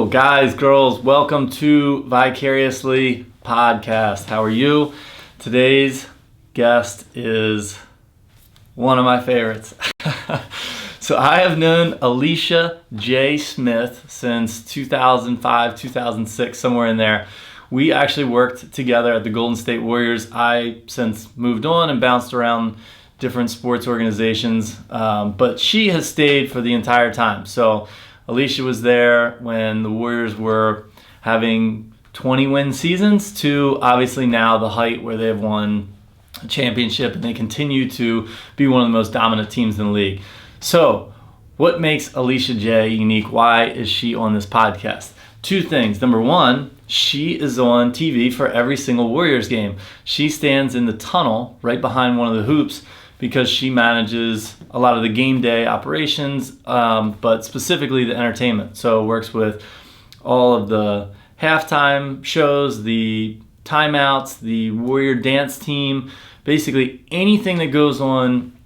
guys, girls, welcome to Vicariously Podcast. How are you? Today's guest is one of my favorites. So I have known Alicia Jay Smith since 2005, 2006, somewhere in there. We actually worked together at the Golden State Warriors. I since moved on and bounced around different sports organizations, but she has stayed for the entire time. So Alicia was there when the Warriors were having 20-win seasons to obviously now the height where they have won a championship and they continue to be one of the most dominant teams in the league. So what makes Alicia Jay unique? Why is she on this podcast? Two things. Number one, she is on TV for every single Warriors game. She stands in the tunnel right behind one of the hoops because she manages a lot of the game day operations, but specifically the entertainment. So works with all of the halftime shows, the timeouts, the Warrior dance team, basically anything that goes on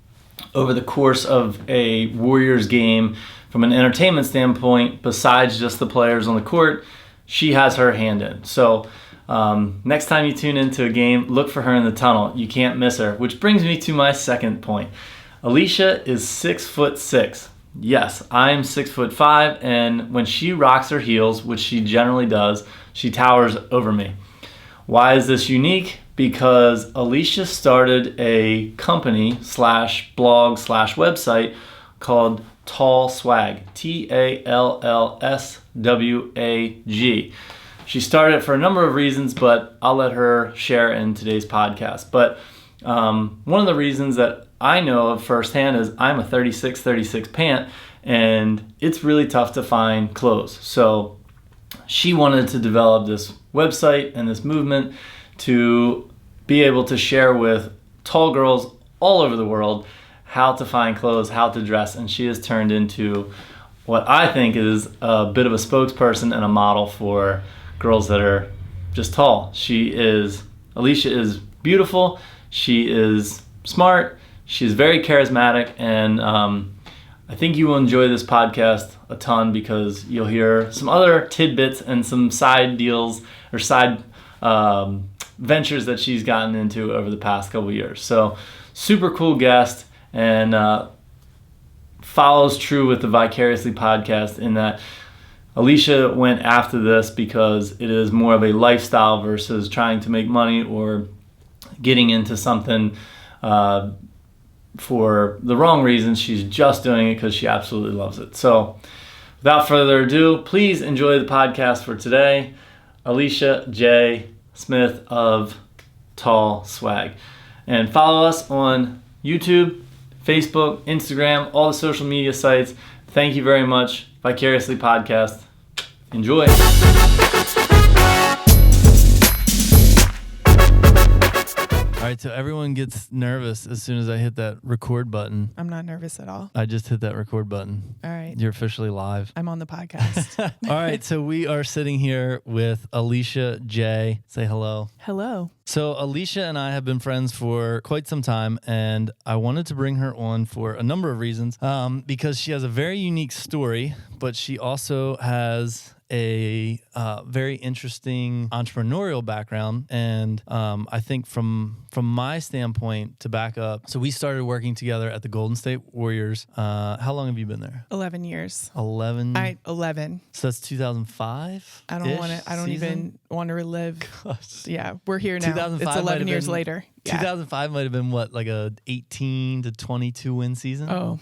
over the course of a Warriors game from an entertainment standpoint, besides just the players on the court, she has her hand in. So next time you tune into a game, look for her in the tunnel. You can't miss her, which brings me to my second point. Alicia is 6'6". Yes, I'm 6'5", and when she rocks her heels, which she generally does, she towers over me. Why is this unique? Because Alicia started a company /blog /website called TallSWAG, TallSWAG. She started it for a number of reasons, but I'll let her share in today's podcast. But one of the reasons that I know of firsthand is I'm a 36 pant, and it's really tough to find clothes. So she wanted to develop this website and this movement to be able to share with tall girls all over the world how to find clothes, how to dress, and she has turned into what I think is a bit of a spokesperson and a model for girls that are just tall. Alicia is beautiful, she is smart, she's very charismatic, and I think you will enjoy this podcast a ton because you'll hear some other tidbits and some side deals or side ventures that she's gotten into over the past couple years. So super cool guest, and follows true with the Vicariously podcast in that Alicia went after this because it is more of a lifestyle versus trying to make money or getting into something for the wrong reasons. She's just doing it because she absolutely loves it. So without further ado, please enjoy the podcast for today. Alicia Jay Smith of TallSWAG. And follow us on YouTube, Facebook, Instagram, all the social media sites. Thank you very much. Vicariously Podcast. Enjoy. All right, so everyone gets nervous as soon as I hit that record button. I'm not nervous at all. I just hit that record button. All right. You're officially live. I'm on the podcast. All right, so we are sitting here with Alicia Jay. Say hello. Hello. So Alicia and I have been friends for quite some time, and I wanted to bring her on for a number of reasons, because she has a very unique story, but she also has a very interesting entrepreneurial background. And I think from my standpoint, to back up, so we started working together at the Golden State Warriors. How long have you been there? 11 years. 11? 11. So that's 2005? I don't even want to relive. Gosh. Yeah, we're here now. It's 11 years later. Yeah. 2005 might have been what, like a 18 to 22 win season? Oh,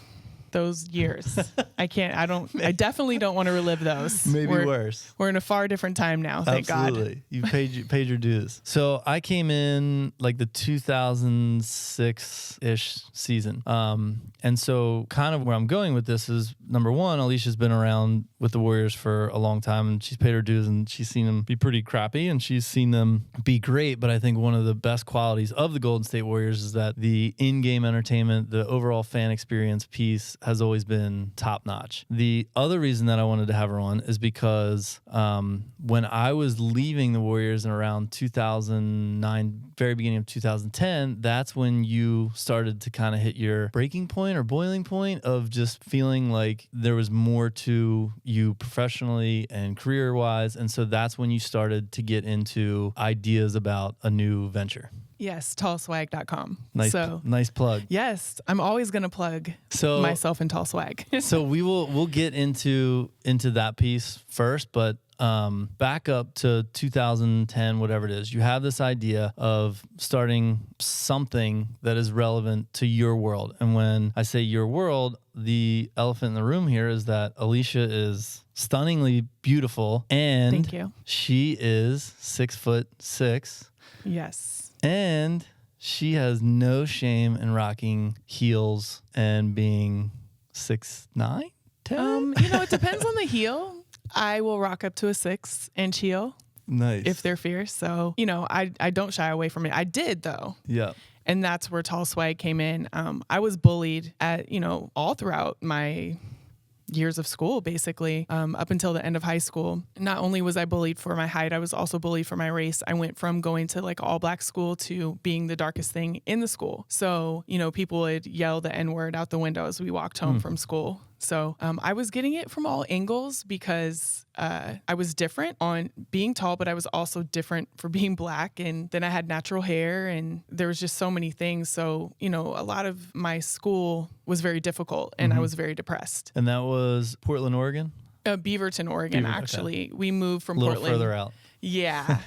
those years. I definitely don't want to relive those. Maybe worse. We're in a far different time now, thank Absolutely. God. You paid your dues. So I came in like the 2006-ish season. And so kind of where I'm going with this is, number one, Alicia's been around with the Warriors for a long time, and she's paid her dues, and she's seen them be pretty crappy, and she's seen them be great. But I think one of the best qualities of the Golden State Warriors is that the in-game entertainment, the overall fan experience piece, has always been top notch. The other reason that I wanted to have her on is because when I was leaving the Warriors in around 2009, very beginning of 2010, that's when you started to kind of hit your breaking point or boiling point of just feeling like there was more to you professionally and career-wise. And so that's when you started to get into ideas about a new venture. Yes, TallSWAG.com. Nice plug. Yes, I'm always going to plug myself in TallSWAG. So we'll get into that piece first, but back up to 2010, whatever it is, you have this idea of starting something that is relevant to your world. And when I say your world, the elephant in the room here is that Alicia is stunningly beautiful, and thank you. She is 6'6". Yes. And she has no shame in rocking heels and being 6'9", 10. It depends on the heel. I will rock up to a 6-inch heel. Nice. If they're fierce. So, I don't shy away from it. I did though. Yeah. And that's where TallSWAG came in. I was bullied at, all throughout my years of school, basically, up until the end of high school. Not only was I bullied for my height, I was also bullied for my race. I went from going to like all black school to being the darkest thing in the school. So, people would yell the N-word out the window as we walked home from school. So I was getting it from all angles because I was different on being tall, but I was also different for being black. And then I had natural hair, and there was just so many things. So, a lot of my school was very difficult, and I was very depressed. And that was Portland, Oregon? Beaverton, Oregon, actually. Okay. We moved from Portland. A little further out. Yeah.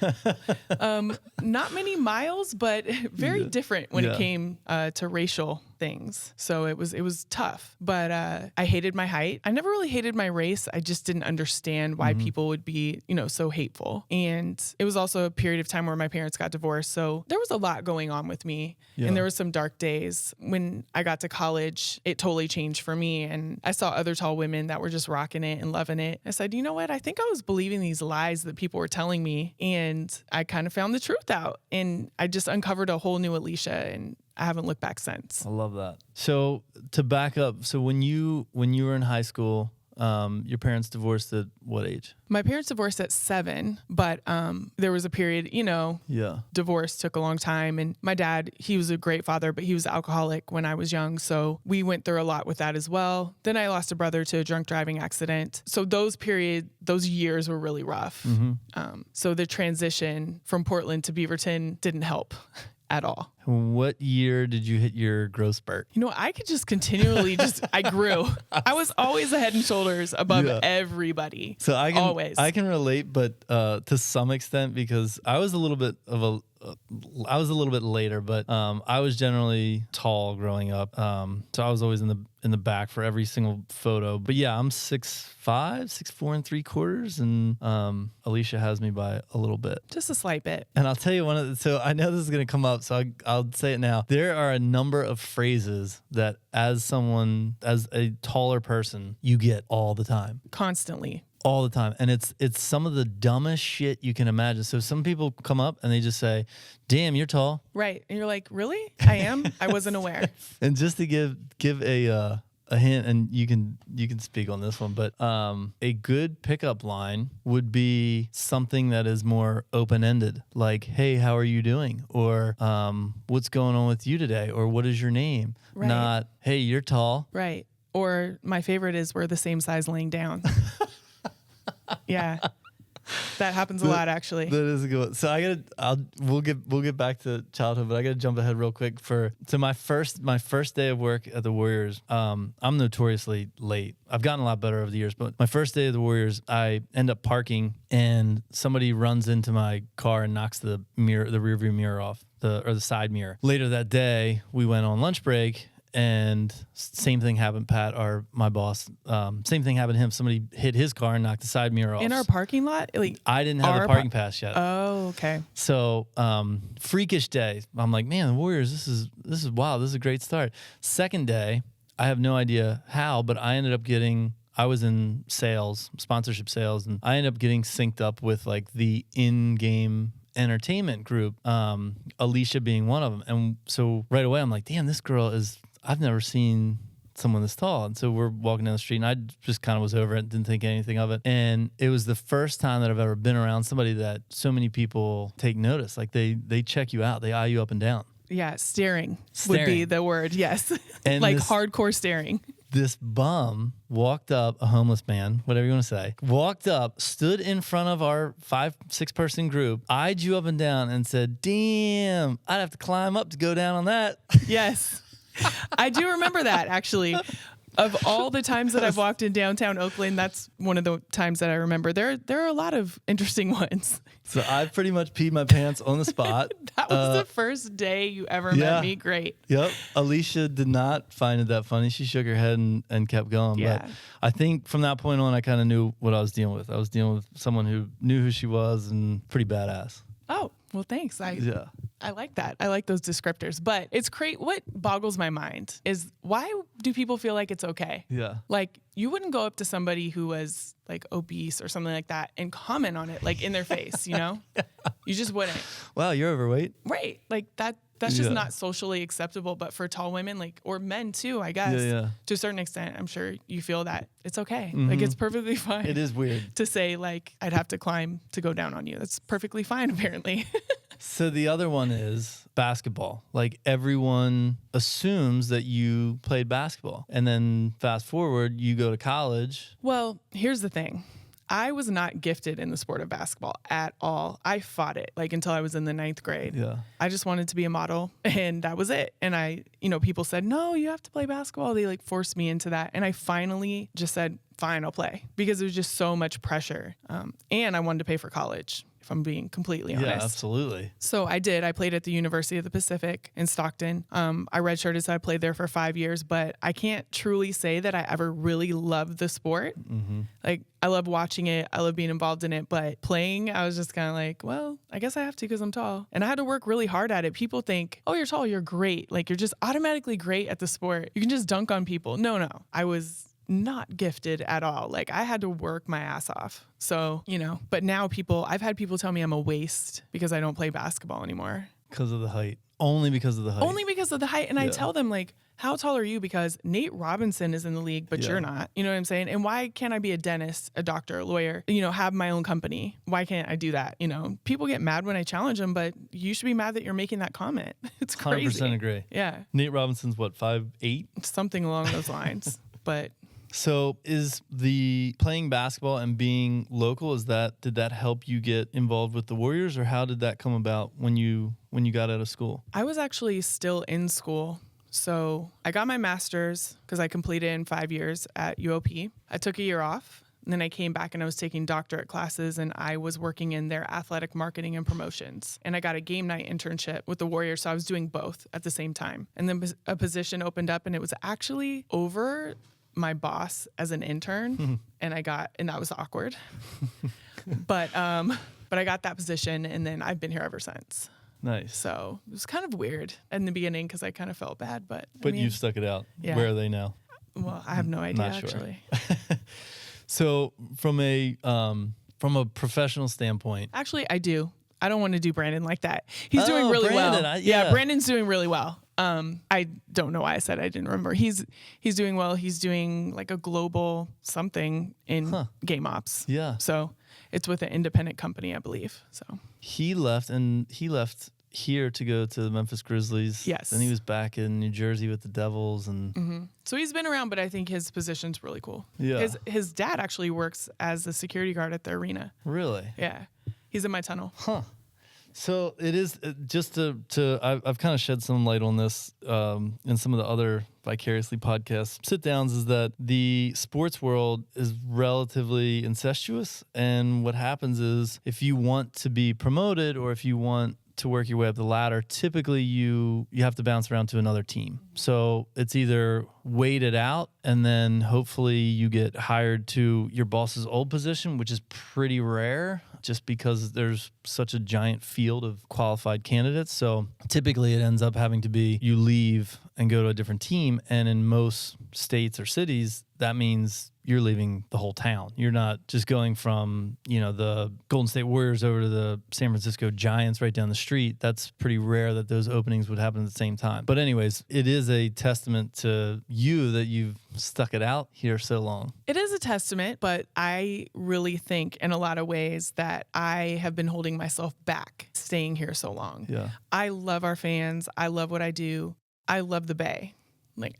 Not many miles, but very different when it came to racial things. So it was tough, but I hated my height. I never really hated my race. I just didn't understand why people would be, so hateful. And it was also a period of time where my parents got divorced. So there was a lot going on with me. Yeah. And there were some dark days. When I got to college, it totally changed for me. And I saw other tall women that were just rocking it and loving it. I said, you know what? I think I was believing these lies that people were telling me. And I kind of found the truth out. And I just uncovered a whole new Alicia, and I haven't looked back since. I love that. So to back up, so when you were in high school, your parents divorced at what age? My parents divorced at 7, but there was a period, divorce took a long time. And my dad, he was a great father, but he was alcoholic when I was young. So we went through a lot with that as well. Then I lost a brother to a drunk driving accident. So those years were really rough. Mm-hmm. So the transition from Portland to Beaverton didn't help at all. What year did you hit your growth spurt? I could just continually I grew. I was always a head and shoulders above everybody. So always. I can relate, but to some extent, because I was a little bit later, but I was generally tall growing up. So I was always in the back for every single photo. But yeah, I'm 6'5", 6'4 3/4, and Alicia has me by a little bit. Just a slight bit. And I'll tell you so I know this is going to come up, so I'll say it now. There are a number of phrases that as a taller person, you get all the time. Constantly. All the time. And it's some of the dumbest shit you can imagine. So some people come up and they just say, damn, you're tall. Right. And you're like, really? I am? I wasn't aware. And just to give a hint, and you can speak on this one, but a good pickup line would be something that is more open-ended, like, hey, how are you doing? Or what's going on with you today? Or what is your name? Right. Not, hey, you're tall. Right. Or my favorite is we're the same size laying down. Yeah. That happens a lot, actually. That is a good one. So we'll get back to childhood, but I gotta jump ahead real quick. My first day of work at the Warriors. I'm notoriously late. I've gotten a lot better over the years, but my first day of the Warriors, I end up parking and somebody runs into my car and knocks the rear view mirror off, the side mirror. Later that day, we went on lunch break. And same thing happened, Pat, my boss. Same thing happened to him. Somebody hit his car and knocked the side mirror off. In our parking lot? I didn't have a parking pass yet. Oh, okay. So freakish day. I'm like, man, the Warriors, this is wow. This is a great start. Second day, I have no idea how, but I was in sales, sponsorship sales, and I ended up getting synced up with like the in-game entertainment group, Alicia being one of them. And so right away, I'm like, damn, this girl I've never seen someone this tall. And so we're walking down the street and I just kind of was over it, didn't think anything of it. And it was the first time that I've ever been around somebody that so many people take notice. Like they check you out. They eye you up and down. Yeah, staring would be the word. Yes. And like hardcore staring. This bum walked up, a homeless man, whatever you want to say, walked up, stood in front of our 5-6 person group, eyed you up and down and said, damn, I'd have to climb up to go down on that. Yes. I do remember that, actually. Of all the times that I've walked in downtown Oakland, that's one of the times that I remember. There are a lot of interesting ones. So I pretty much peed my pants on the spot. That was the first day you ever met me. Great. Yep. Alicia did not find it that funny. She shook her head and kept going. Yeah. But I think from that point on, I kind of knew what I was dealing with. I was dealing with someone who knew who she was and pretty badass. Oh, well, thanks. I like that. I like those descriptors. But it's great. What boggles my mind is why do people feel like it's okay? Yeah. Like you wouldn't go up to somebody who was like obese or something like that and comment on it like in their face, you know? Yeah. You just wouldn't. Wow, you're overweight. Right. Like that's just not socially acceptable. But for tall women, like, or men too, I guess, to a certain extent, I'm sure you feel that it's okay. Mm-hmm. Like it's perfectly fine. It is weird to say like, I'd have to climb to go down on you. That's perfectly fine, apparently. So the other one is basketball. Like everyone assumes that you played basketball. And then fast forward, you go to college. Well, here's the thing. I was not gifted in the sport of basketball at all. I fought it like until I was in the 9th grade. Yeah. I just wanted to be a model and that was it. And people said, no, you have to play basketball. They like forced me into that. And I finally just said, fine, I'll play because there was just so much pressure. And I wanted to pay for college, if I'm being completely honest. Yeah, absolutely. So I did. I played at the University of the Pacific in Stockton. I redshirted, so I played there for 5 years, but I can't truly say that I ever really loved the sport. Mm-hmm. Like, I love watching it. I love being involved in it, but playing, I was just kind of like, well, I guess I have to because I'm tall. And I had to work really hard at it. People think, oh, you're tall, you're great. Like, you're just automatically great at the sport. You can just dunk on people. No. I was not gifted at all. Like I had to work my ass off. So, but now I've had people tell me I'm a waste because I don't play basketball anymore. Because of the height. Only because of the height. Only because of the height. And I tell them like, how tall are you? Because Nate Robinson is in the league, but you're not. You know what I'm saying? And why can't I be a dentist, a doctor, a lawyer, have my own company? Why can't I do that? People get mad when I challenge them, but you should be mad that you're making that comment. It's crazy. 100% agree. Yeah. Nate Robinson's what, 5'8"? Something along those lines. But so is the playing basketball and being local, did that help you get involved with the Warriors, or how did that come about when you got out of school? I was actually still in school. So I got my master's because I completed in 5 years at UOP. I took a year off. And then I came back and I was taking doctorate classes and I was working in their athletic marketing and promotions. And I got a game night internship with the Warriors. So I was doing both at the same time. And then a position opened up and it was actually over my boss as an intern. And that was awkward. But I got that position and then I've been here ever since. Nice. So it was kind of weird in the beginning because I kind of felt bad, but you stuck it out. Yeah. Where are they now? Well, I have no idea, Not sure. actually. So from a professional standpoint, actually, I do. I don't want to do Brandon like that. He's doing really Brandon, well. Yeah, Brandon's doing really well. I don't know why I said I didn't remember. He's doing well. He's doing like a global something in game ops. Yeah. So it's with an independent company, I believe. So he left here to go to the Memphis Grizzlies. Yes. Then he was back in New Jersey with the Devils. And So he's been around, but I think his position's really cool. Yeah. His dad actually works as a security guard at the arena. Really? Yeah. He's in my tunnel. Huh. So it is just I've kind of shed some light on this in some of the other Vicariously podcast sit downs, is that the sports world is relatively incestuous. And what happens is if you want to be promoted or if you want to work your way up the ladder, typically you have to bounce around to another team. So it's either wait it out and then hopefully you get hired to your boss's old position, which is pretty rare. just because there's such a giant field of qualified candidates. So typically it ends up having to be you leave and go to a different team. And in most states or cities, that means you're leaving the whole town. You're not just going from, the Golden State Warriors over to the San Francisco Giants right down the street. That's pretty rare that those openings would happen at the same time. But anyways, it is a testament to you that you've stuck it out here so long. It is a testament, but I really think in a lot of ways that I have been holding myself back staying here so long. Yeah. I love our fans. I love what I do. I love the Bay.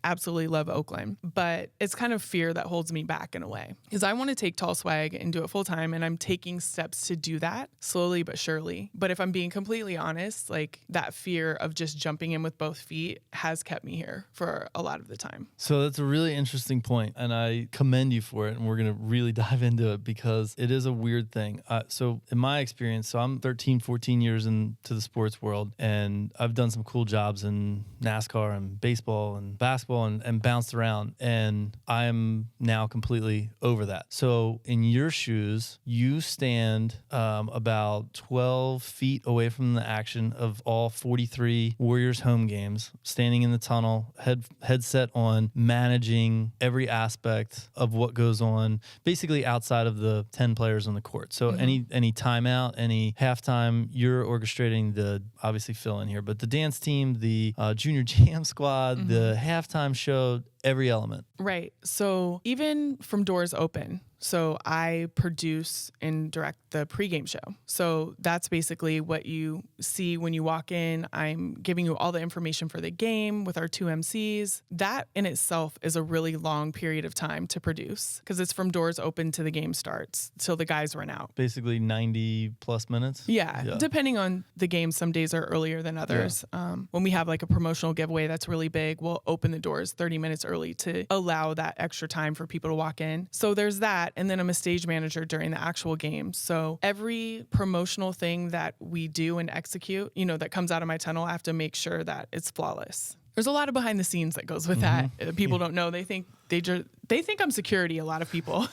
Absolutely love Oakland, but it's kind of fear that holds me back in a way because I want to take TallSWAG and do it full time. And I'm taking steps to do that slowly but surely. But if I'm being completely honest, that fear of just jumping in with both feet has kept me here for a lot of the time. So that's a really interesting point, and I commend you for it. And we're going to really dive into it because it is a weird thing. So in my experience, I'm 13, 14 years into the sports world, and I've done some cool jobs in NASCAR and baseball and basketball and bounced around, and I'm now completely over that. So in your shoes, you stand about 12 feet away from the action of all 43 Warriors home games, standing in the tunnel, headset on, managing every aspect of what goes on, basically outside of the 10 players on the court. So any timeout, any halftime, you're orchestrating the, obviously fill in here, but the dance team, the junior jam squad, the halftime show, every element. Right. So even from doors open, so I produce and direct the pregame show. So that's basically what you see when you walk in. I'm giving you all the information for the game with our 2 MCs. That in itself is a really long period of time to produce because it's from doors open to the game starts till the guys run out. Basically 90 plus minutes? Yeah. Depending on the game, some days are earlier than others. Yeah. When we have a promotional giveaway that's really big, we'll open the doors 30 minutes early to allow that extra time for people to walk in. So there's that. And then I'm a stage manager during the actual game. So every promotional thing that we do and execute, that comes out of my tunnel, I have to make sure that it's flawless. There's a lot of behind the scenes that goes with that. People don't know. They think I'm security, a lot of people.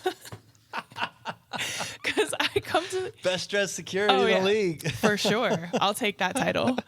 Because I come to best dressed security in the league. For sure. I'll take that title.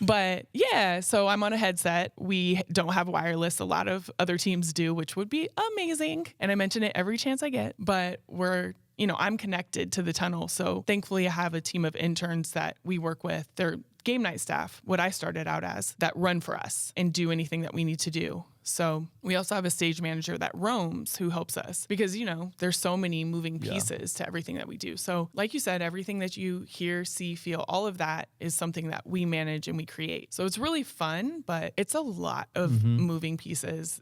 But yeah, so I'm on a headset. We don't have wireless. A lot of other teams do, which would be amazing. And I mention it every chance I get, but I'm connected to the tunnel. So thankfully I have a team of interns that we work with. They're game night staff, what I started out as, that run for us and do anything that we need to do. So we also have a stage manager that roams who helps us because, there's so many moving pieces to everything that we do. So like you said, everything that you hear, see, feel, all of that is something that we manage and we create. So it's really fun, but it's a lot of moving pieces.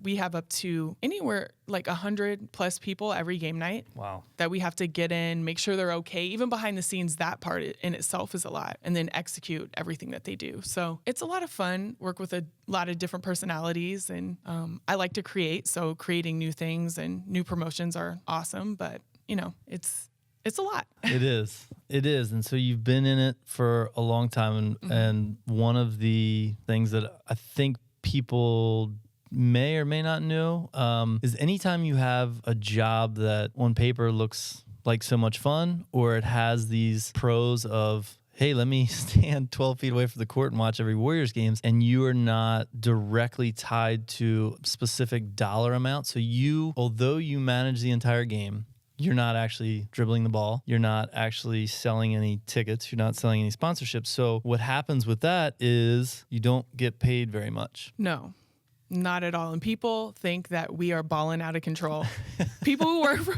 We have up to anywhere 100 plus people every game night. Wow. That we have to get in, make sure they're okay. Even behind the scenes, that part in itself is a lot. And then execute everything that they do. So it's a lot of fun, work with a lot of different personalities. And I like to create. So creating new things and new promotions are awesome. But, it's a lot. It is. And so you've been in it for a long time. And one of the things that I think people may or may not know is anytime you have a job that on paper looks like so much fun, or it has these pros of, hey, let me stand 12 feet away from the court and watch every Warriors games, and you are not directly tied to specific dollar amount. So although you manage the entire game, you're not actually dribbling the ball. You're not actually selling any tickets. You're not selling any sponsorships. So what happens with that is you don't get paid very much. No. Not at all. And people think that we are balling out of control. People who work for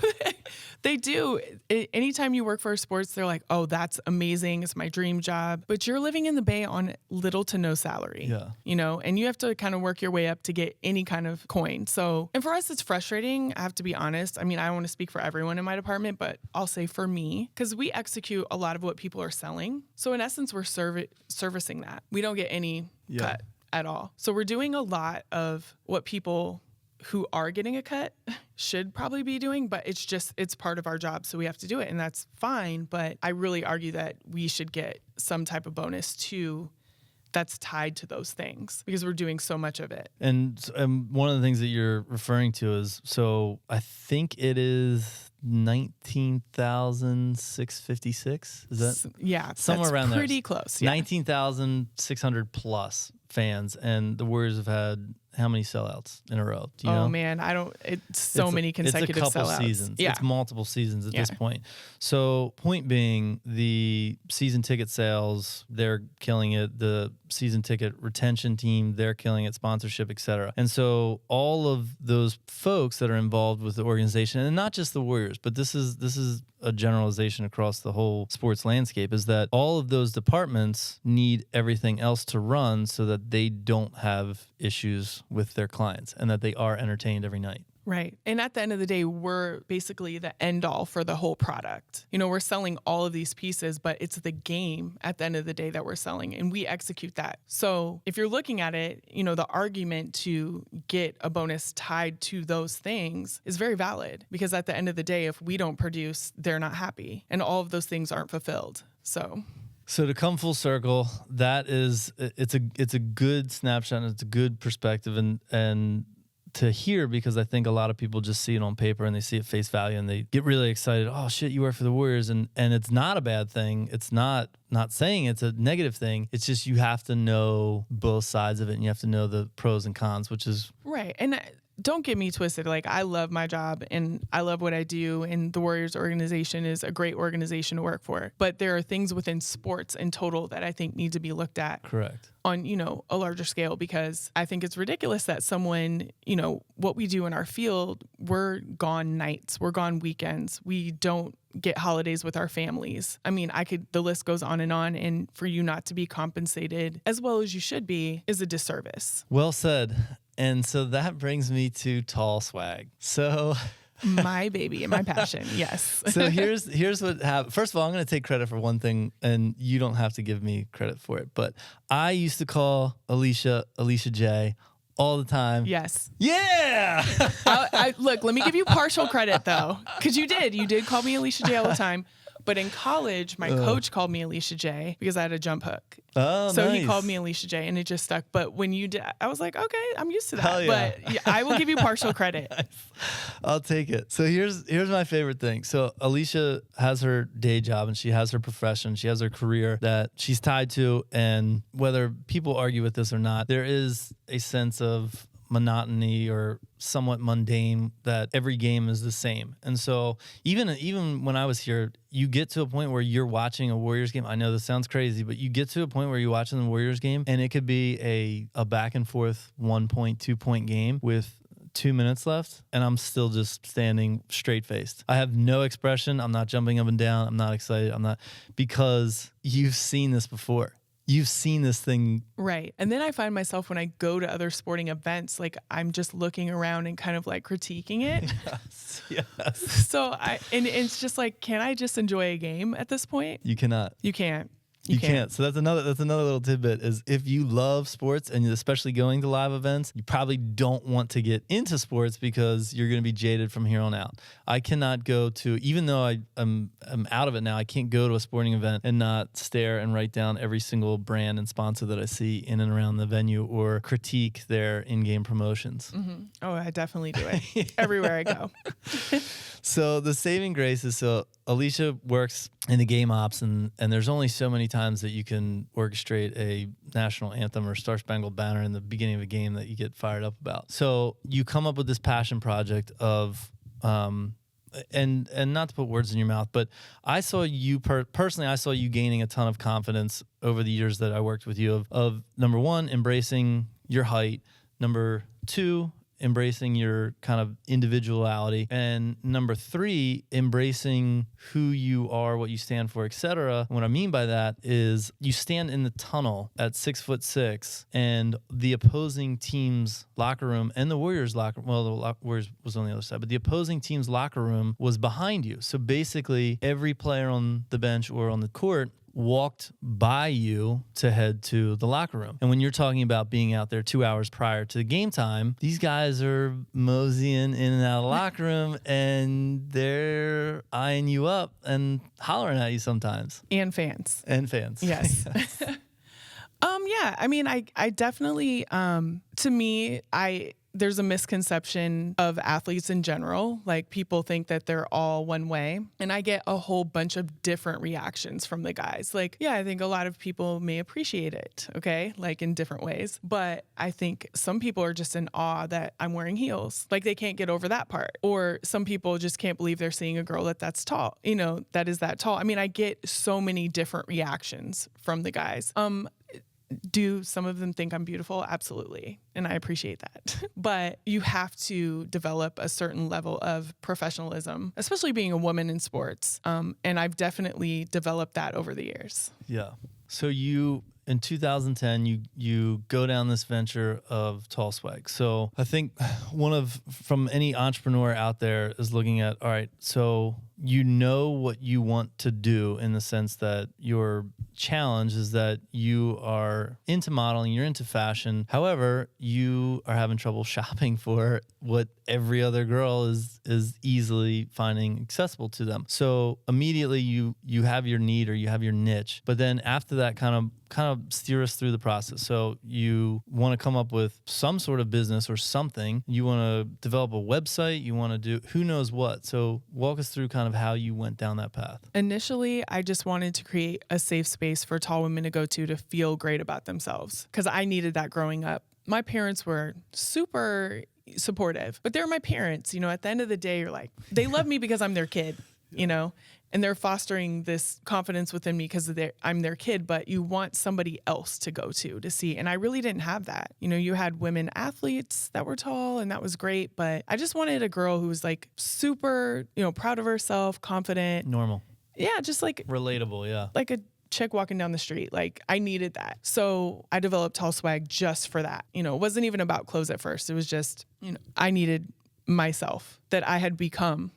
they do. Anytime you work for sports, they're like, oh, that's amazing. It's my dream job. But you're living in the Bay on little to no salary. Yeah. And you have to kind of work your way up to get any kind of coin. So, and for us, it's frustrating. I have to be honest. I mean, I don't want to speak for everyone in my department, but I'll say for me, because we execute a lot of what people are selling. So in essence, we're servicing that. We don't get any cut at all. So we're doing a lot of what people who are getting a cut should probably be doing, but it's part of our job. So we have to do it, and that's fine. But I really argue that we should get some type of bonus too that's tied to those things because we're doing so much of it. And one of the things that you're referring to is, so I think it is 19,656. Is that somewhere around there? Pretty close. Yeah. 19,600 plus fans, and the Warriors have had how many sellouts in a row? Do you know? Man, it's many consecutive sellouts. It's a couple sellouts. seasons. Yeah. It's multiple seasons at this point. So point being, the season ticket sales, they're killing it. The season ticket retention team, they're killing it, sponsorship, etc. And so all of those folks that are involved with the organization, and not just the Warriors, but this is a generalization across the whole sports landscape, is that all of those departments need everything else to run so that they don't have issues with their clients and that they are entertained every night. Right. And at the end of the day, we're basically the end all for the whole product. We're selling all of these pieces, but it's the game at the end of the day that we're selling, and we execute that. So if you're looking at it, the argument to get a bonus tied to those things is very valid, because at the end of the day, if we don't produce, they're not happy, and all of those things aren't fulfilled. So to come full circle, it's a good snapshot, and it's a good perspective, and to hear, because I think a lot of people just see it on paper and they see it face value and they get really excited. Oh shit, you work for the Warriors, and it's not a bad thing. It's not saying it's a negative thing. It's just you have to know both sides of it, and you have to know the pros and cons, which is right. And don't get me twisted. Like, I love my job and I love what I do, and the Warriors organization is a great organization to work for. But there are things within sports in total that I think need to be looked at. Correct. On, a larger scale, because I think it's ridiculous that someone, what we do in our field, we're gone nights, we're gone weekends. We don't get holidays with our families. I mean, the list goes on, and for you not to be compensated as well as you should be is a disservice. Well said. And so that brings me to TallSWAG. So my baby and my passion, yes. So here's what happened. First of all, I'm going to take credit for one thing, and you don't have to give me credit for it. But I used to call Alicia Jay all the time. Yes. Yeah. Look, let me give you partial credit though, because you did call me Alicia Jay all the time. But in college, my coach called me Alicia Jay because I had a jump hook. Oh, so nice. He called me Alicia Jay, and it just stuck. But when you did, I was like, okay, I'm used to that. Hell yeah. But I will give you partial credit. Nice. I'll take it. So here's my favorite thing. So Alicia has her day job, and she has her profession. She has her career that she's tied to. And whether people argue with this or not, there is a sense of monotony or somewhat mundane that every game is the same. And so even when I was here, you get to a point where you're watching a Warriors game. I know this sounds crazy, but you get to a point where you're watching the Warriors game, and it could be a back and forth 1 point, 2 point game with 2 minutes left, and I'm still just standing straight faced. I have no expression. I'm not jumping up and down. I'm not excited. Because you've seen this before. You've seen this thing. Right. And then I find myself, when I go to other sporting events, like, I'm just looking around and kind of like critiquing it. Yes. So it's just like, can I just enjoy a game at this point? You cannot. You can't. You can't. So that's another little tidbit, is if you love sports, and especially going to live events, you probably don't want to get into sports because you're going to be jaded from here on out. I cannot go to, even though I'm out of it now, I can't go to a sporting event and not stare and write down every single brand and sponsor that I see in and around the venue, or critique their in-game promotions. Mm-hmm. Oh, I definitely do it everywhere I go. So the saving grace is, so Alicia works in the game ops, and there's only so many times that you can orchestrate a national anthem or Star Spangled Banner in the beginning of a game that you get fired up about. So you come up with this passion project of, and not to put words in your mouth, but I saw you personally, I saw you gaining a ton of confidence over the years that I worked with you of number one, embracing your height, number two, embracing your kind of individuality, and number three, embracing who you are, what you stand for, etc. What I mean by that is, you stand in the tunnel at 6'6", and the opposing team's locker room and the Warriors locker room, well, the Warriors was on the other side, but the opposing team's locker room was behind you. So basically, every player on the bench or on the court walked by you to head to the locker room. And when you're talking about being out there 2 hours prior to the game time, these guys are moseying in and out of the locker room, and they're eyeing you up and hollering at you sometimes. And fans. Yes. Yeah. I mean, I definitely, to me, there's a misconception of athletes in general. Like people think that they're all one way. And I get a whole bunch of different reactions from the guys. Like, yeah, I think a lot of people may appreciate it. Okay. Like in different ways. But I think some people are just in awe that I'm wearing heels. Like they can't get over that part. Or some people just can't believe they're seeing a girl that's tall, that is that tall. I mean, I get so many different reactions from the guys. Do some of them think I'm beautiful? Absolutely. And I appreciate that. But you have to develop a certain level of professionalism, especially being a woman in sports. And I've definitely developed that over the years. Yeah. So in 2010, you go down this venture of TallSWAG. So I think from any entrepreneur out there is looking at, all right, so you know what you want to do in the sense that your challenge is that you are into modeling, you're into fashion. However, you are having trouble shopping for what every other girl is easily finding accessible to them. So immediately you have your need or you have your niche, but then after that kind of steer us through the process. So you want to come up with some sort of business or something. You want to develop a website. You want to do who knows what. So walk us through kind of how you went down that path. Initially, I just wanted to create a safe space for tall women to go to feel great about themselves because I needed that growing up. My parents were super supportive, but they're my parents. At the end of the day, you're like, they love me because I'm their kid, and they're fostering this confidence within me because I'm their kid, but you want somebody else to go to see. And I really didn't have that. You had women athletes that were tall and that was great, but I just wanted a girl who was like super, proud of herself, confident. Normal. Yeah, just like relatable, yeah. Like a chick walking down the street. Like I needed that. So I developed TallSWAG just for that. It wasn't even about clothes at first. It was just, I needed myself that I had become,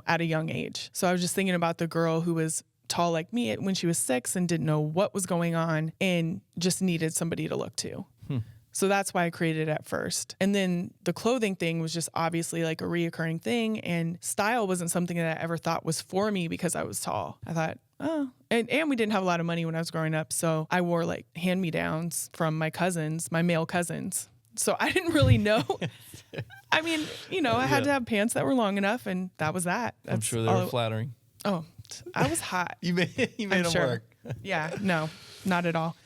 at a young age. So I was just thinking about the girl who was tall like me when she was 6 and didn't know what was going on and just needed somebody to look to. So that's why I created it at first. And then the clothing thing was just obviously like a reoccurring thing. And style wasn't something that I ever thought was for me because I was tall. I thought, and we didn't have a lot of money when I was growing up. So I wore like hand-me-downs from my cousins, my male cousins. So I didn't really know. I mean, I had to have pants that were long enough and that was that. I'm sure they were flattering. Oh, I was hot. You made them work. Yeah, no, not at all.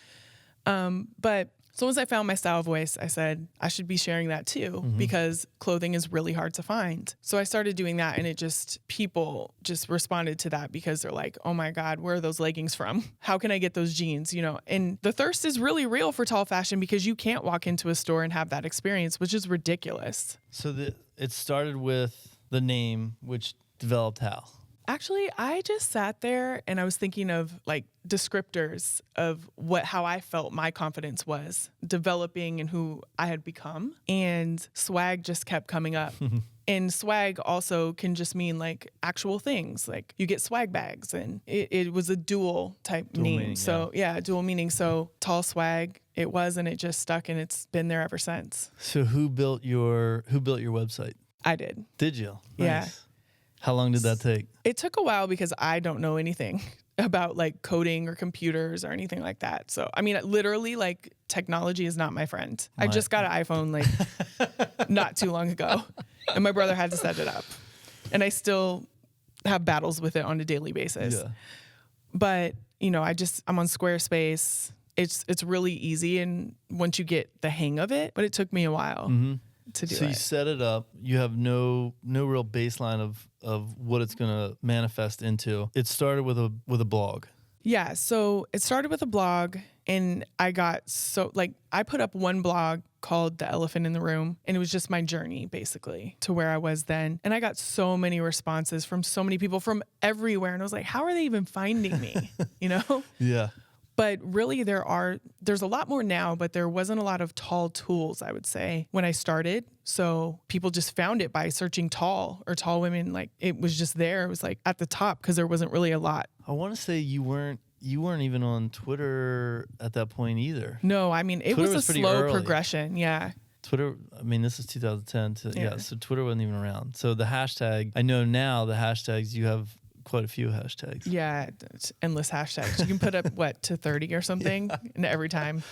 But so once I found my style voice, I said I should be sharing that too because clothing is really hard to find. So I started doing that and people just responded to that because they're like, oh my God, where are those leggings from? How can I get those jeans? And the thirst is really real for tall fashion because you can't walk into a store and have that experience, which is ridiculous. So it started with the name, which developed how? Actually, I just sat there and I was thinking of like descriptors of how I felt my confidence was developing and who I had become. And swag just kept coming up. And swag also can just mean like actual things. Like you get swag bags and it was a dual type name. Meaning, so yeah, dual meaning. So TallSWAG it was, and it just stuck and it's been there ever since. So who built your website? I did. Did you? Nice. Yeah. How long did that take? It took a while because I don't know anything about like coding or computers or anything like that. So, I mean, literally like technology is not my friend. I just got an iPhone like not too long ago and my brother had to set it up and I still have battles with it on a daily basis. Yeah. But, I'm on Squarespace. It's really easy. And once you get the hang of it, but it took me a while. To do so you set it up. You have no real baseline of what it's going to manifest into. It started with a blog. Yeah. So it started with a blog and I got I put up one blog called The Elephant in the Room and it was just my journey basically to where I was then. And I got so many responses from so many people from everywhere. And I was like, how are they even finding me? Yeah. But really there's a lot more now, but there wasn't a lot of tall tools, I would say, when I started. So people just found it by searching tall or tall women. Like it was just there. It was like at the top because there wasn't really a lot. I want to say you weren't even on Twitter at that point either. No, I mean, it Twitter was a slow progression. Yeah. Twitter, I mean, this is 2010. So Twitter wasn't even around. So the hashtag, I know now the hashtags, you have quite a few hashtags. Yeah, it's endless hashtags. You can put up to 30 or something, and every time.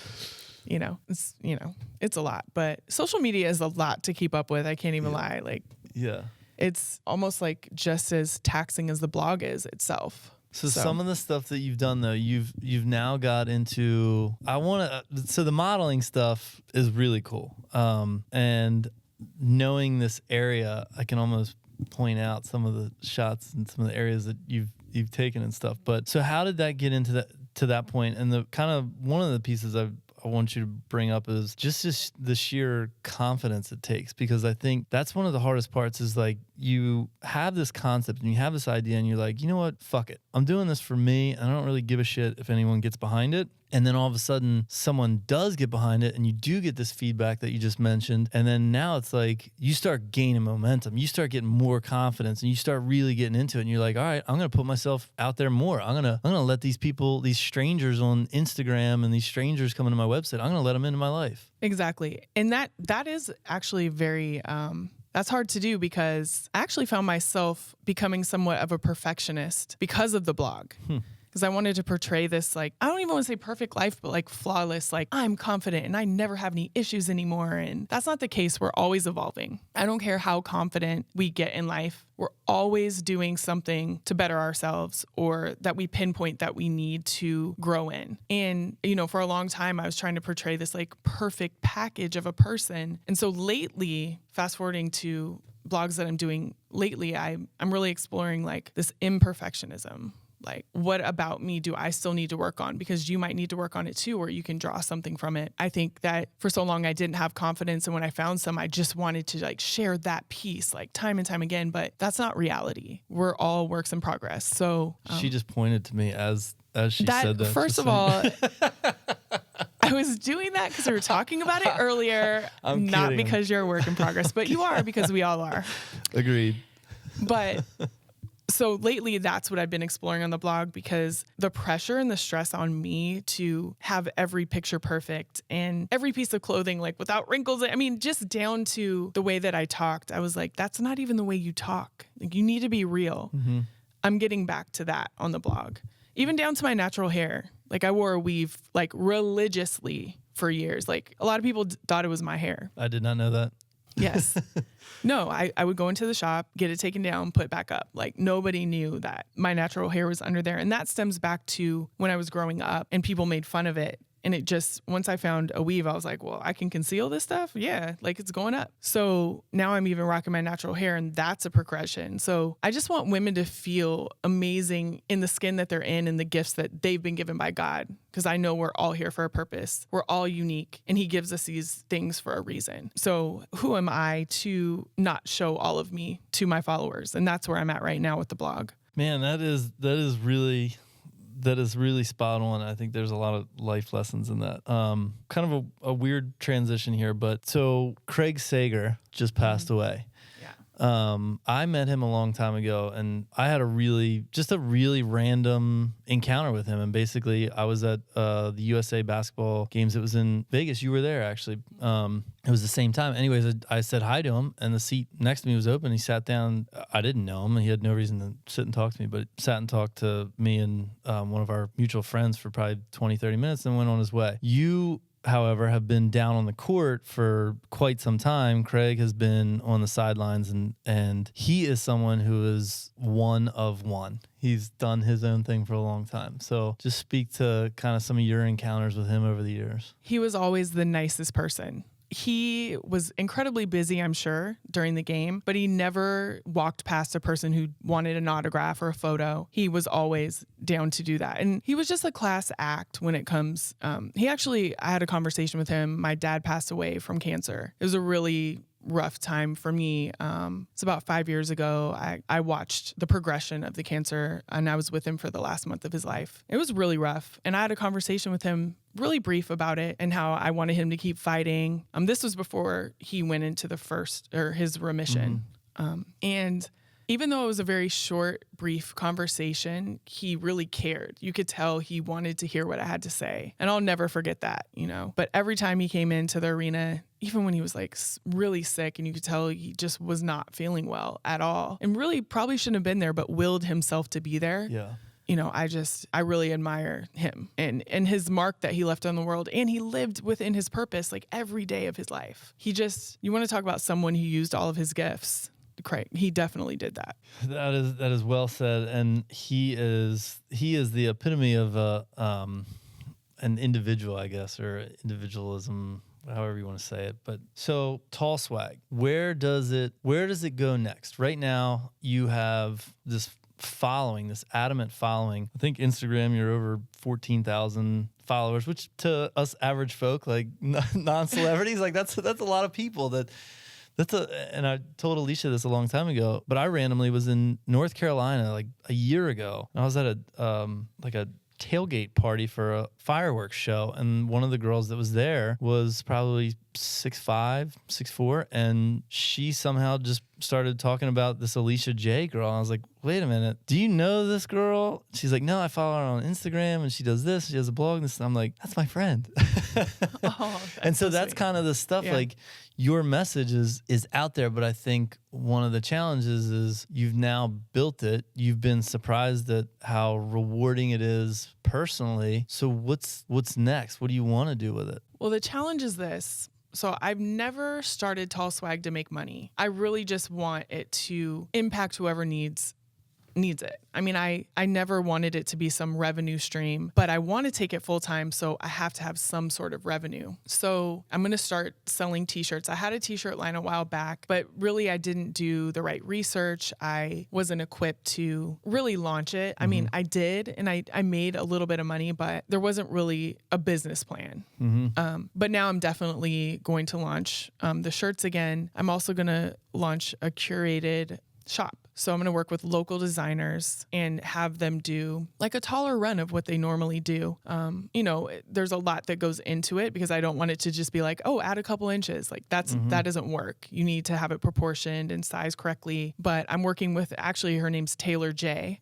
it's a lot, but social media is a lot to keep up with. I can't even lie. Like, Yeah. it's almost like just as taxing as the blog is itself. So some of the stuff that you've done though, you've now got into, so the modeling stuff is really cool. And knowing this area, I can almost point out some of the shots and some of the areas that you've taken and stuff. But so how did that get into that point? And the kind of one of the pieces I want you to bring up is just the sheer confidence it takes, because I think that's one of the hardest parts is like you have this concept and you have this idea and you're like, you know what, fuck it. I'm doing this for me. And I don't really give a shit if anyone gets behind it. And then all of a sudden someone does get behind it and you do get this feedback that you just mentioned. And then now it's like you start gaining momentum. You start getting more confidence and you start really getting into it. And you're like, all right, I'm going to put myself out there more. I'm going to let these people, these strangers on Instagram and these strangers coming to my website, I'm going to let them into my life. Exactly. And that is actually very, that's hard to do, because I actually found myself becoming somewhat of a perfectionist because of the blog. Because I wanted to portray this, like, I don't even want to say perfect life, but like flawless, like I'm confident and I never have any issues anymore. And that's not the case. We're always evolving. I don't care how confident we get in life. We're always doing something to better ourselves, or that we pinpoint that we need to grow in. And, for a long time, I was trying to portray this like perfect package of a person. And so lately, fast forwarding to blogs that I'm doing lately, I'm really exploring like this imperfectionism. Like, what about me do I still need to work on? Because you might need to work on it too, or you can draw something from it. I think that for so long I didn't have confidence. And when I found some, I just wanted to like share that piece like time and time again. But that's not reality. We're all works in progress. So she just pointed to me as she said that. First of all, I was doing that because we were talking about it earlier. Not kidding. Because you're a work in progress, but you are, because we all are. Agreed. But so lately, that's what I've been exploring on the blog, because the pressure and the stress on me to have every picture perfect and every piece of clothing, like without wrinkles. I mean, just down to the way that I talked. I was like, that's not even the way you talk. Like, you need to be real. Mm-hmm. I'm getting back to that on the blog, even down to my natural hair. Like, I wore a weave like religiously for years. Like, a lot of people thought it was my hair. I did not know that. Yes. No, I would go into the shop, get it taken down, put back up. Like, nobody knew that my natural hair was under there. And that stems back to when I was growing up and people made fun of it. And it just, once I found a weave, I was like, well, I can conceal this stuff? Yeah, like it's going up. So now I'm even rocking my natural hair, and that's a progression. So I just want women to feel amazing in the skin that they're in and the gifts that they've been given by God. Because I know we're all here for a purpose. We're all unique, and He gives us these things for a reason. So who am I to not show all of me to my followers? And that's where I'm at right now with the blog. Man, that is really spot on. I think there's a lot of life lessons in that. Kind of a weird transition here, but so Craig Sager just passed away. I met him a long time ago, and I had a really random encounter with him. And basically, I was at the USA basketball games. It was in Vegas. You were there, actually. It was the same time. Anyways, I said hi to him, and the seat next to me was open. He sat down. I didn't know him, and he had no reason to sit and talk to me, but sat and talked to me and one of our mutual friends for probably 20, 30 minutes, and went on his way. You, however, have been down on the court for quite some time. Craig has been on the sidelines, and he is someone who is one of one. He's done his own thing for a long time. So just speak to kind of some of your encounters with him over the years. He was always the nicest person. He was incredibly busy, I'm sure, during the game, but he never walked past a person who wanted an autograph or a photo. He was always down to do that. And he was just a class act when it comes. I had a conversation with him. My dad passed away from cancer. It was a really rough time for me. It's about 5 years ago. I watched the progression of the cancer, and I was with him for the last month of his life. It was really rough. And I had a conversation with him, really brief, about it and how I wanted him to keep fighting. This was before he went into his remission. And even though it was a very short, brief conversation, he really cared. You could tell he wanted to hear what I had to say. And I'll never forget that, But every time he came into the arena, even when he was like really sick and you could tell he just was not feeling well at all and really probably shouldn't have been there, but willed himself to be there. Yeah. I really admire him and his mark that he left on the world. And he lived within his purpose like every day of his life. You want to talk about someone who used all of his gifts. He definitely did that. That is well said. And he is the epitome of an individual, I guess, or individualism, however you want to say it. But so TallSWAG, where does it go next? Right now you have this adamant following. I think Instagram, you're over 14,000 followers, which to us average folk, like non-celebrities, like that's a lot of people and I told Alicia this a long time ago, but I randomly was in North Carolina like a year ago. And I was at a tailgate party for a fireworks show, and one of the girls that was there was probably 6'5", 6'4", and she somehow just started talking about this Alicia Jay girl. And I was like, wait a minute, do you know this girl? She's like, no, I follow her on Instagram, and she does this, she has a blog, and this. And I'm like, that's my friend. And so that's sweet. Kind of the stuff, like your message is out there, but I think one of the challenges is you've now built it. You've been surprised at how rewarding it is personally. So what's next? What do you want to do with it? Well, the challenge is this. So I've never started TallSWAG to make money. I really just want it to impact whoever needs it. I mean, I never wanted it to be some revenue stream, but I want to take it full time, so I have to have some sort of revenue. So I'm going to start selling t-shirts. I had a t-shirt line a while back, but really I didn't do the right research. I wasn't equipped to really launch it. I mean, I did, and I made a little bit of money, but there wasn't really a business plan. But now I'm definitely going to launch the shirts again. I'm also going to launch a curated shop. So I'm going to work with local designers and have them do like a taller run of what they normally do. There's a lot that goes into it because I don't want it to just be like, oh, add a couple inches. Like that doesn't work. You need to have it proportioned and sized correctly. But I'm working with, actually, her name's Alicia Jay,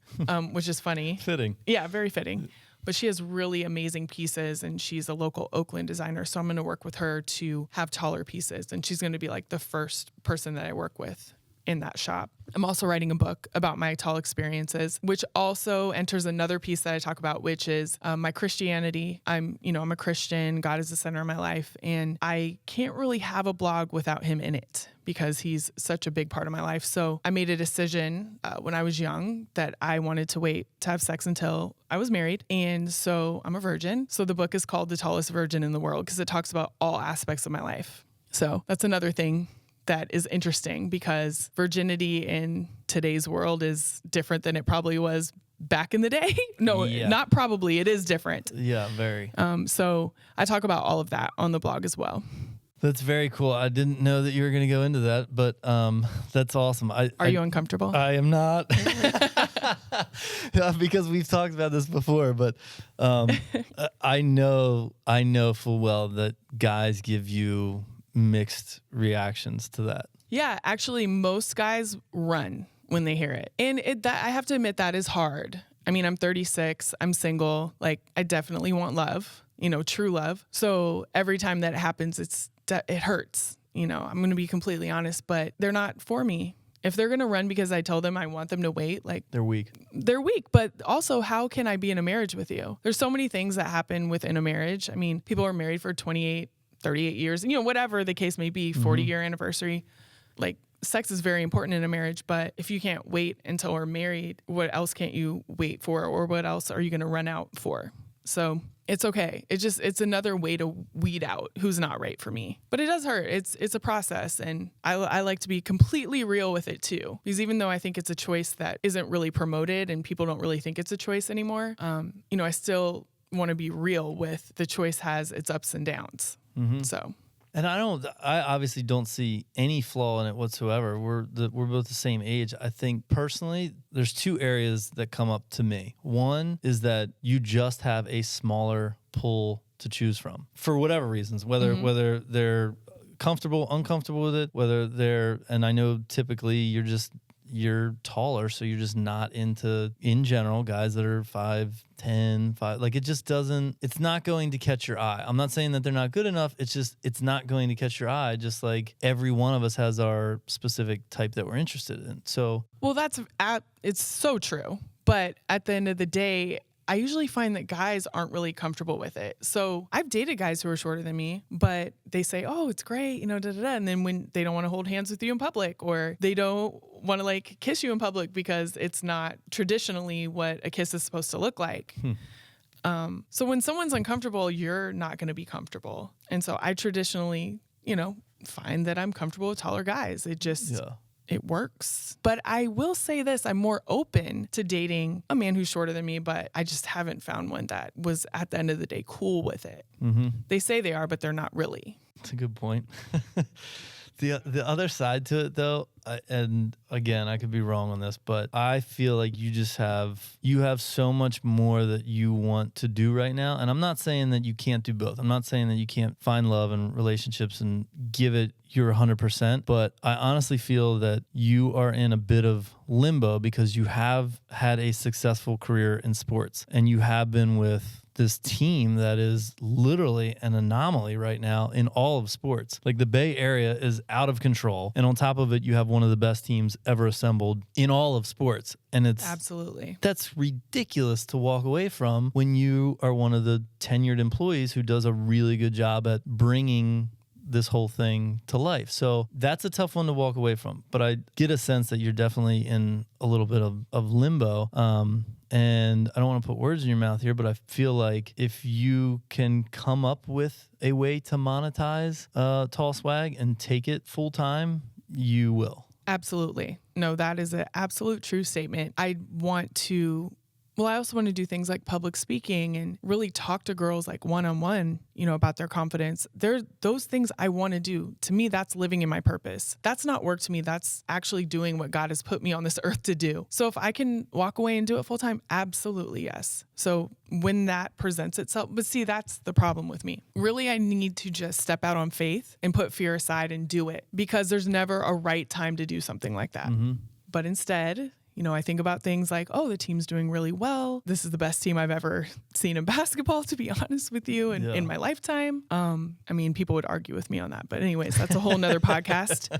which is funny. Fitting. Yeah, very fitting. But she has really amazing pieces, and she's a local Oakland designer. So I'm going to work with her to have taller pieces. And she's going to be like the first person that I work with in that shop. I'm also writing a book about my tall experiences, which also enters another piece that I talk about, which is my Christianity. I'm a Christian. God is the center of my life, and I can't really have a blog without him in it because he's such a big part of my life. So I made a decision when I was young that I wanted to wait to have sex until I was married. And so I'm a virgin. So the book is called The Tallest Virgin in the World because it talks about all aspects of my life. So that's another thing that is interesting because virginity in today's world is different than it probably was back in the day. No, not probably. It is different. Yeah, very. So I talk about all of that on the blog as well. That's very cool. I didn't know that you were going to go into that, but that's awesome. Are you uncomfortable? I am not. Because we've talked about this before, but I know full well that guys give you mixed reactions to that. Yeah, actually, most guys run when they hear it. And I have to admit that is hard. I mean, I'm 36, I'm single. Like, I definitely want love, true love. So every time that happens, it hurts. I'm going to be completely honest, but they're not for me. If they're going to run because I told them I want them to wait, like they're weak. But also, how can I be in a marriage with you? There's so many things that happen within a marriage. I mean, people are married for 28, 38 years, whatever the case may be, 40-year anniversary. Like, sex is very important in a marriage, but if you can't wait until we're married, what else can't you wait for, or what else are you going to run out for? So it's okay. It's another way to weed out who's not right for me. But it does hurt. It's a process, and I like to be completely real with it too. Because even though I think it's a choice that isn't really promoted and people don't really think it's a choice anymore, I still want to be real with the choice has its ups and downs. So, and I obviously don't see any flaw in it whatsoever. We're both the same age. I think personally, there's two areas that come up to me. One is that you just have a smaller pool to choose from for whatever reasons, whether they're comfortable, uncomfortable with it, and I know typically you're taller, so you're just not into, in general, guys that are 5'10", like it's not going to catch your eye. I'm not saying that they're not good enough. It's not going to catch your eye, just like every one of us has our specific type that we're interested in. So, well, it's so true. But at the end of the day, I usually find that guys aren't really comfortable with it. So I've dated guys who are shorter than me, but they say, oh, it's great, you know, da da da. And then when they don't want to hold hands with you in public, or they don't want to like kiss you in public because it's not traditionally what a kiss is supposed to look like. So when someone's uncomfortable, you're not going to be comfortable. And so I traditionally, you know, find that I'm comfortable with taller guys. It just, it works. But I will say this, I'm more open to dating a man who's shorter than me, but I just haven't found one that was at the end of the day cool with it. They say they are, but they're not really. That's a good point. The other side to it, though, and again, I could be wrong on this, but I feel like you have so much more that you want to do right now. And I'm not saying that you can't do both. I'm not saying that you can't find love and relationships and give it your 100%. But I honestly feel that you are in a bit of limbo because you have had a successful career in sports and you have been with this team that is literally an anomaly right now in all of sports. Like the Bay Area is out of control. And on top of it, you have one of the best teams ever assembled in all of sports. And it's absolutely, that's ridiculous to walk away from when you are one of the tenured employees who does a really good job at bringing this whole thing to life. So that's a tough one to walk away from. But I get a sense that you're definitely in a little bit of limbo. And I don't want to put words in your mouth here, but I feel like if you can come up with a way to monetize TallSWAG and take it full time, you will. Absolutely. No, that is an absolute true statement. I also want to do things like public speaking and really talk to girls like one-on-one, you know, about their confidence. Those things I want to do. To me, that's living in my purpose. That's not work to me. That's actually doing what God has put me on this earth to do. So if I can walk away and do it full time, absolutely yes. So when that presents itself, but see, that's the problem with me. Really, I need to just step out on faith and put fear aside and do it, because there's never a right time to do something like that. But instead, you know, I think about things like, oh, the team's doing really well. This is the best team I've ever seen in basketball, to be honest with you, and in my lifetime. I mean, people would argue with me on that. But anyways, that's a whole nother podcast.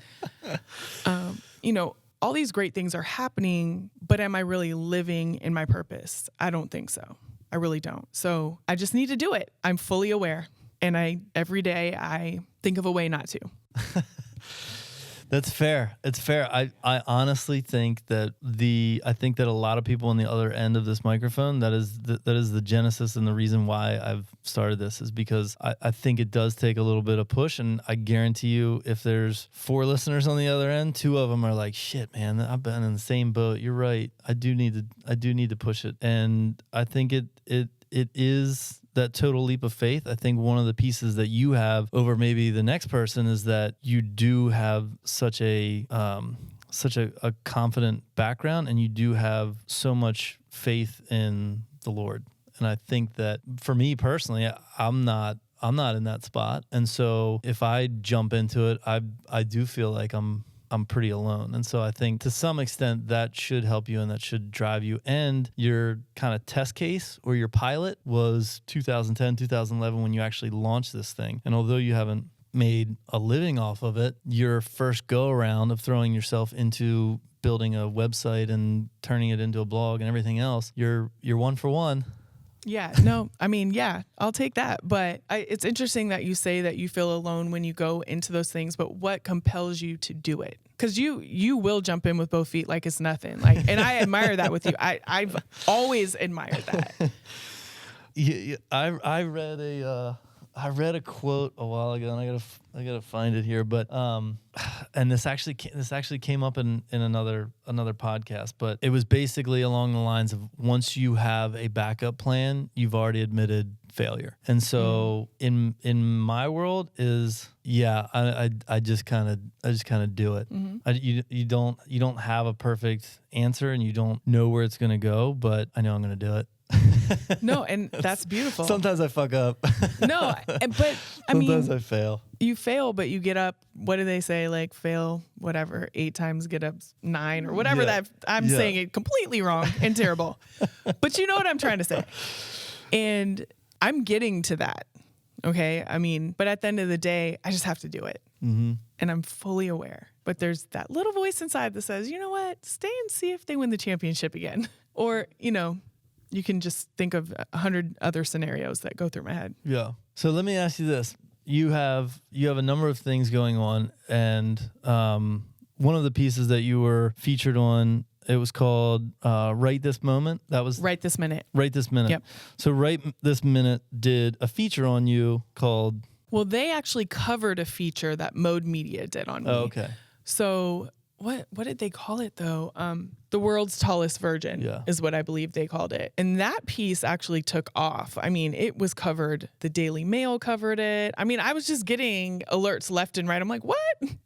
You know, all these great things are happening, but am I really living in my purpose? I don't think so. I really don't. So I just need to do it. I'm fully aware. And every day I think of a way not to. That's fair. It's fair. I honestly think that a lot of people on the other end of this microphone, that is the genesis and the reason why I've started this, is because I think it does take a little bit of push. And I guarantee you, if there's 4 listeners on the other end, 2 of them are like, shit, man, I've been in the same boat. You're right. I do need to push it. And I think it is that total leap of faith. I think one of the pieces that you have over maybe the next person is that you do have such a confident background, and you do have so much faith in the Lord. And I think that for me personally, I'm not in that spot. And so if I jump into it, I do feel like I'm pretty alone. And so I think to some extent that should help you and that should drive you. And your kind of test case or your pilot was 2010, 2011 when you actually launched this thing. And although you haven't made a living off of it, your first go around of throwing yourself into building a website and turning it into a blog and everything else, you're 1 for 1. Yeah, no, I mean, yeah, I'll take that. But it's interesting that you say that you feel alone when you go into those things, but what compels you to do it? Because you will jump in with both feet like it's nothing. Like, and I admire that with you. I've always admired that. Yeah, I read a quote a while ago, and I gotta find it here. But and this actually came up in another podcast. But it was basically along the lines of, once you have a backup plan, you've already admitted failure. And so in my world is, I just kind of do it. You don't have a perfect answer, and you don't know where it's gonna go, but I know I'm gonna do it. No, and that's beautiful. Sometimes I fuck up. No, but sometimes I fail. You fail, but you get up. What do they say? Like, fail, whatever, 8 times, get up 9 or whatever. That I'm saying it completely wrong and terrible. But you know what I'm trying to say. And I'm getting to that. Okay. I mean, but at the end of the day, I just have to do it. And I'm fully aware. But there's that little voice inside that says, you know what? Stay and see if they win the championship again. Or, you can just think of 100 other scenarios that go through my head. Yeah. So let me ask you this. You have a number of things going on, and one of the pieces that you were featured on, it was called Right This Moment. That was Right This Minute. Right This Minute. Yep. So Right This Minute did a feature on you called... Well, they actually covered a feature that Mode Media did on me. Oh, okay. So what did they call it though? The World's Tallest Virgin is what I believe they called it. And that piece actually took off. I mean, it was covered. The Daily Mail covered it. I mean, I was just getting alerts left and right. I'm like, what?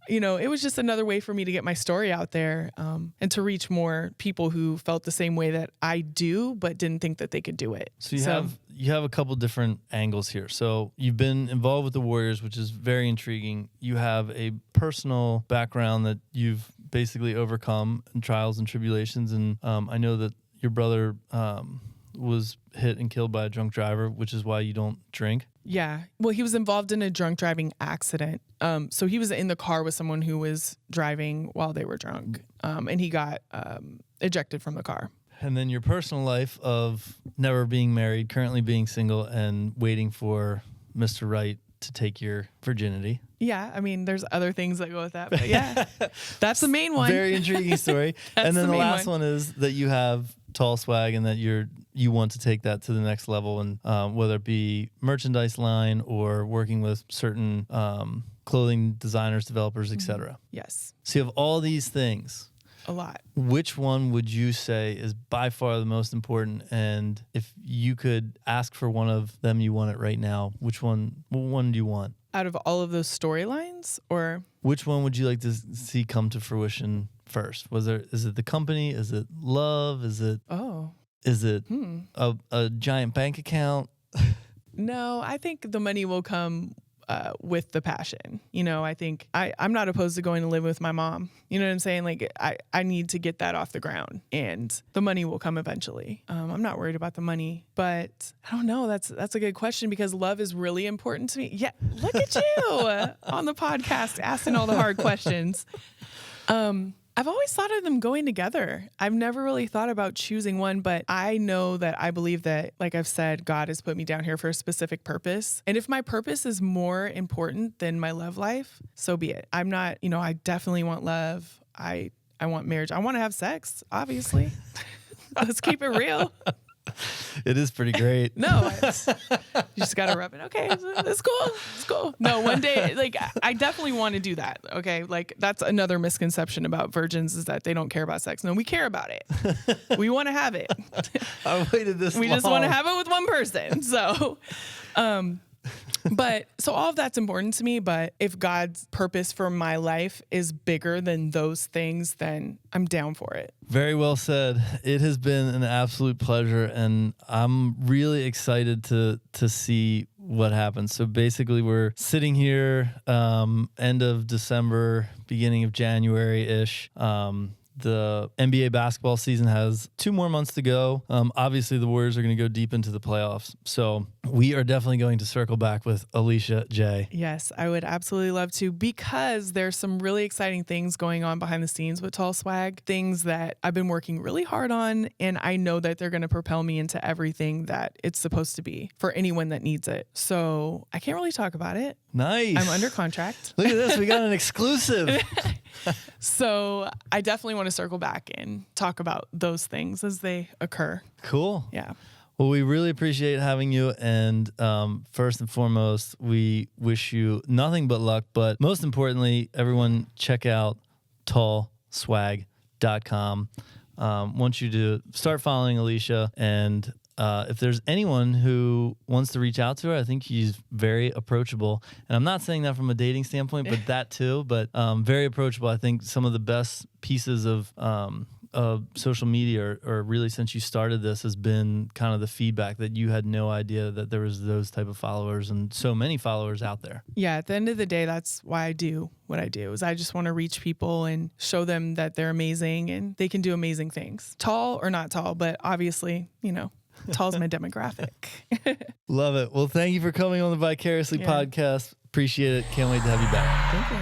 It was just another way for me to get my story out there and to reach more people who felt the same way that I do, but didn't think that they could do it. So you have a couple different angles here. So you've been involved with the Warriors, which is very intriguing. You have a personal background that you've basically overcome in trials and tribulations. And I know that your brother was hit and killed by a drunk driver, which is why you don't drink. Yeah. Well, he was involved in a drunk driving accident. So he was in the car with someone who was driving while they were drunk. And he got ejected from the car. And then your personal life of never being married, currently being single, and waiting for Mr. Right to take your virginity. Yeah, I mean, there's other things that go with that, but yeah, that's the main one. Very intriguing story. And then the last one is that you have TallSWAG, and that you want to take that to the next level, and whether it be merchandise line or working with certain clothing designers, developers, etc. Yes. So you have all these things. A lot. Which one would you say is by far the most important? And if you could ask for one of them, you want it right now, what one do you want? Out of all of those storylines, or? Which one would you like to see come to fruition first? Is it the company? Is it love? Is it a giant bank account? No, I think the money will come with the passion. I think I'm not opposed to going to live with my mom. You know what I'm saying? Like I need to get that off the ground, and the money will come eventually. I'm not worried about the money, but I don't know. That's a good question, because love is really important to me. Yeah. Look at you on the podcast asking all the hard questions. I've always thought of them going together. I've never really thought about choosing one, but I know that I believe that, like I've said, God has put me down here for a specific purpose. And if my purpose is more important than my love life, so be it. I'm not, I definitely want love. I want marriage. I want to have sex, obviously. Let's keep it real. It is pretty great. No, you just got to rub it. Okay, it's cool. It's cool. No, one day, I definitely want to do that. Okay, that's another misconception about virgins, is that they don't care about sex. No, we care about it. We want to have it. I waited this long. We just want to have it with one person. So, but so all of that's important to me. But if God's purpose for my life is bigger than those things, then I'm down for it. Very well said. It has been an absolute pleasure, and I'm really excited to see what happens. So basically, we're sitting here end of December, beginning of January-ish. The NBA basketball season has 2 more months to go. Obviously, the Warriors are going to go deep into the playoffs. So we are definitely going to circle back with Alicia Jay. Yes, I would absolutely love to, because there's some really exciting things going on behind the scenes with TallSWAG, things that I've been working really hard on, and I know that they're going to propel me into everything that it's supposed to be for anyone that needs it. So I can't really talk about it. Nice. I'm under contract. Look at this. We got an exclusive. So I definitely want to circle back and talk about those things as they occur. Cool. Yeah. Well, we really appreciate having you. And first and foremost, we wish you nothing but luck. But most importantly, everyone check out TallSWAG.com. Want you to start following Alicia, and if there's anyone who wants to reach out to her, I think she's very approachable. And I'm not saying that from a dating standpoint, but that too. But very approachable. I think some of the best pieces of social media, or really since you started this, has been kind of the feedback that you had no idea that there was those type of followers, and so many followers out there. Yeah, at the end of the day, that's why I do what I do, is I just want to reach people and show them that they're amazing and they can do amazing things. Tall or not tall, but obviously, tall's my demographic. Love it. Well, thank you for coming on the Vicariously podcast. Appreciate it. Can't wait to have you back. Thank you.